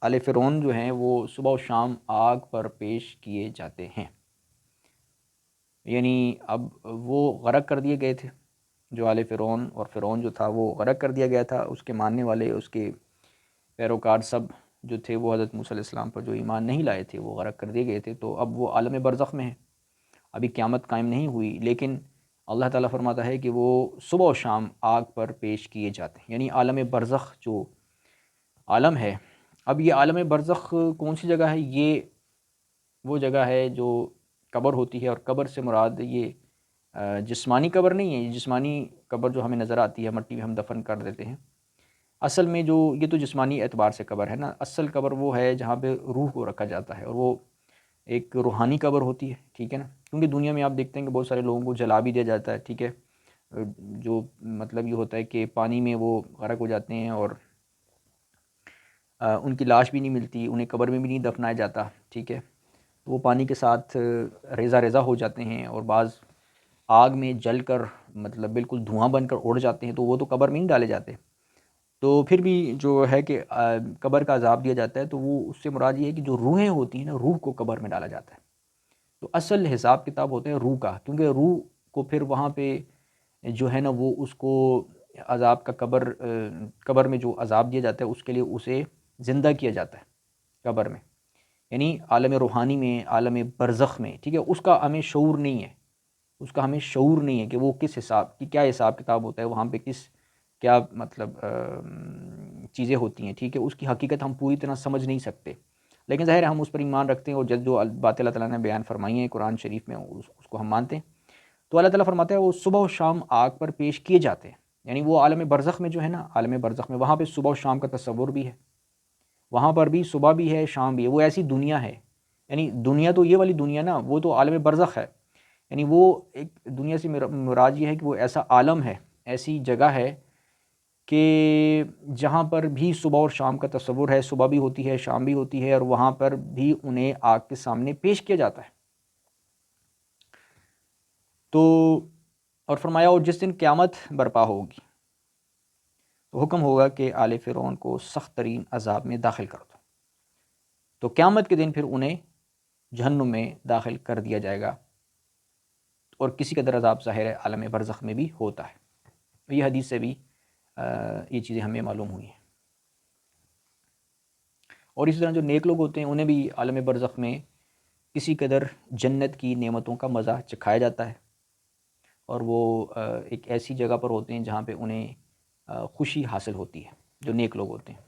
آل فرعون جو ہیں وہ صبح و شام آگ پر پیش کیے جاتے ہیں، یعنی اب وہ غرق کر دیے گئے تھے، جو آل فرعون اور فرعون جو تھا وہ غرق کر دیا گیا تھا، اس کے ماننے والے، اس کے پیروکار سب جو تھے وہ حضرت موسیٰ علیہ السلام پر جو ایمان نہیں لائے تھے وہ غرق کر دیے گئے تھے۔ تو اب وہ عالم برزخ میں ہیں، ابھی قیامت قائم نہیں ہوئی، لیکن اللہ تعالیٰ فرماتا ہے کہ وہ صبح و شام آگ پر پیش کیے جاتے ہیں، یعنی عالم برزخ جو عالم ہے۔ اب یہ عالم برزخ کون سی جگہ ہے؟ یہ وہ جگہ ہے جو قبر ہوتی ہے، اور قبر سے مراد یہ جسمانی قبر نہیں ہے، یہ جسمانی قبر جو ہمیں نظر آتی ہے، مٹی میں ہم دفن کر دیتے ہیں، اصل میں جو یہ تو جسمانی اعتبار سے قبر ہے نا، اصل قبر وہ ہے جہاں پہ روح کو رکھا جاتا ہے، اور وہ ایک روحانی قبر ہوتی ہے، ٹھیک ہے نا، کیونکہ دنیا میں آپ دیکھتے ہیں کہ بہت سارے لوگوں کو جلا بھی دیا جاتا ہے، ٹھیک ہے، جو مطلب یہ ہوتا ہے کہ پانی میں وہ غرق ہو جاتے ہیں اور ان کی لاش بھی نہیں ملتی، انہیں قبر میں بھی نہیں دفنایا جاتا، ٹھیک ہے، تو وہ پانی کے ساتھ ریزہ ریزہ ہو جاتے ہیں، اور بعض آگ میں جل کر مطلب بالکل دھواں بن کر اڑ جاتے ہیں، تو وہ تو قبر میں نہیں ڈالے جاتے۔ تو پھر بھی جو ہے کہ قبر کا عذاب دیا جاتا ہے، تو وہ اس سے مراد یہ ہے کہ جو روحیں ہوتی ہیں نا، روح کو قبر میں ڈالا جاتا ہے، تو اصل حساب کتاب ہوتا ہے روح کا، کیونکہ روح کو پھر وہاں پہ جو ہے نا وہ اس کو عذاب کا قبر میں جو عذاب دیا جاتا ہے اس کے لیے اسے زندہ کیا جاتا ہے قبر میں، یعنی عالم روحانی میں، عالم برزخ میں، ٹھیک ہے، اس کا ہمیں شعور نہیں ہے، اس کا ہمیں شعور نہیں ہے کہ وہ کس حساب کی، کیا حساب کتاب ہوتا ہے وہاں پہ، کیا مطلب چیزیں ہوتی ہیں، ٹھیک ہے، اس کی حقیقت ہم پوری طرح سمجھ نہیں سکتے، لیکن ظاہر ہے ہم اس پر ایمان رکھتے ہیں، اور جو باتیں اللہ تعالیٰ نے بیان فرمائی ہیں قرآن شریف میں اس کو ہم مانتے ہیں۔ تو اللہ تعالیٰ فرماتا ہے وہ صبح و شام آگ پر پیش کیے جاتے ہیں، یعنی وہ عالم برزخ میں جو ہے نا، عالم برزخ میں وہاں پہ صبح و شام کا تصور بھی ہے، وہاں پر بھی صبح بھی ہے شام بھی ہے، وہ ایسی دنیا ہے، یعنی دنیا تو یہ والی دنیا نا، وہ تو عالم برزخ ہے، یعنی وہ ایک دنیا سے مراد یہ ہے کہ وہ ایسا عالم ہے، ایسی جگہ ہے کہ جہاں پر بھی صبح اور شام کا تصور ہے، صبح بھی ہوتی ہے شام بھی ہوتی ہے، اور وہاں پر بھی انہیں آگ کے سامنے پیش کیا جاتا ہے۔ تو اور فرمایا اور جس دن قیامت برپا ہوگی تو حکم ہوگا کہ آل فرعون کو سخت ترین عذاب میں داخل کر دو، تو قیامت کے دن پھر انہیں جہنم میں داخل کر دیا جائے گا، اور کسی قدر عذاب ظاہر عالم برزخ میں بھی ہوتا ہے، یہ حدیث سے بھی یہ چیزیں ہمیں معلوم ہوئی ہیں۔ اور اسی طرح جو نیک لوگ ہوتے ہیں انہیں بھی عالم برزخ میں کسی قدر جنت کی نعمتوں کا مزہ چکھایا جاتا ہے، اور وہ ایک ایسی جگہ پر ہوتے ہیں جہاں پہ انہیں خوشی حاصل ہوتی ہے، جو نیک لوگ ہوتے ہیں۔